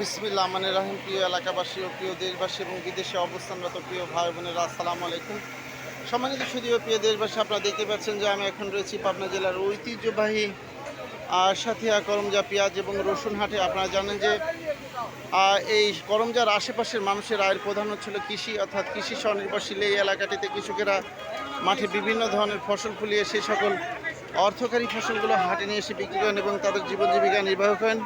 বিসমিল্লাহ মানে রাহিম। প্রিয় এলাকাবাসী ও প্রিয় দেশবাসী এবং বিদেশে অবস্থানরত প্রিয় ভাই বোনেরা, আসসালামু আলাইকুম। সম্মানিত সুধীয় প্রিয় দেশবাসী, আপনারা দেখতে পাচ্ছেন যে আমি এখন রয়েছি পাবনা জেলার ঐতিহ্যবাহী সাথিয়া করমজা পেঁয়াজ এবং রসুন হাটে। আপনারা জানেন যে এই করমজার আশেপাশের মানুষের আয়ের প্রধান হচ্ছিল কৃষি, অর্থাৎ কৃষি স্বনির্ভরশীল এই এলাকাটিতে কৃষকেরা মাঠে বিভিন্ন ধরনের ফসল ফলিয়ে সেই সকল অর্থকারী ফসলগুলো হাটে নিয়ে এসে বিক্রি করেন এবং তাদের জীবন জীবিকা নির্বাহ করেন।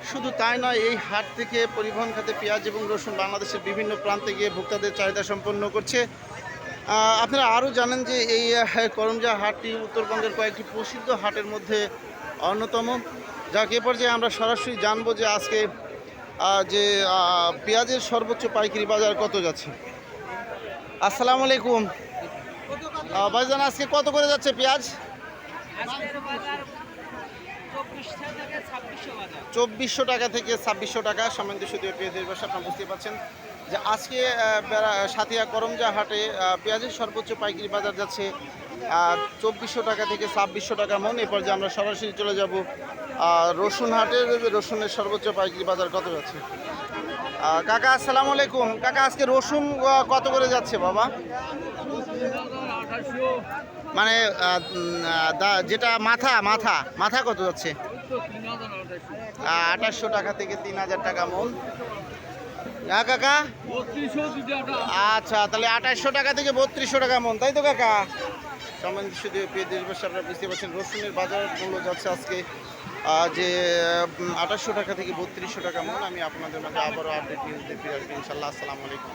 শুধু তাই নয়, এই হাট থেকে পরিবহন খাতে পেঁয়াজ এবং রসুন বাংলাদেশের বিভিন্ন প্রান্তে গিয়ে ভোক্তাদের চাহিদা সম্পন্ন করছে। আপনারা আরও জানেন যে এই করমজা হাটটি উত্তরবঙ্গের কয়েকটি প্রসিদ্ধ হাটের মধ্যে অন্যতম। যাকে এ পর্যায়ে আমরা সরাসরি জানবো যে আজকে যে পেঁয়াজের সর্বোচ্চ পাইকারি বাজার কত যাচ্ছে। আসসালামু আলাইকুম ভাইজান, আজকে কত করে যাচ্ছে পেঁয়াজ? 2400 টাকা থেকে 2600 টাকা। সম্মানিত সুধীয় প্রিয় দেশবাসী, আপনারা বুঝতে পারছেন যে আজকে সাথিয়া করমজা হাটে পেঁয়াজের সর্বোচ্চ পাইকারি বাজার যাচ্ছে 2400 টাকা থেকে 2600 টাকা মন। এরপর যে আমরা সরাসরি চলে যাব রসুন হাটে। রসুনের সর্বোচ্চ পাইকারি বাজার কত যাচ্ছে? কাকা আসসালামু আলাইকুম। কাকা, আজকে রসুন কত করে যাচ্ছে বাবা? মানে যেটা মাথা মাথা মাথা কত যাচ্ছে? 2800 টাকা থেকে 3000 টাকা মন। হ্যাঁ কাকা, আচ্ছা, তাহলে 2800 টাকা থেকে 3200 টাকা মন, তাই তো কাকা? সম্মানিত শুধু প্রিয় দেশবাসী, আপনারা বুঝতে পারছেন রসুনের বাজার মূল্য যাচ্ছে আজকে যে 2800 টাকা থেকে 3200 টাকা মন। আমি আপনাদের মাঝে আবারও আপডেট নিউজ দিয়ে ফিরে আসবো ইনশাল্লাহ। আসসালামু আলাইকুম।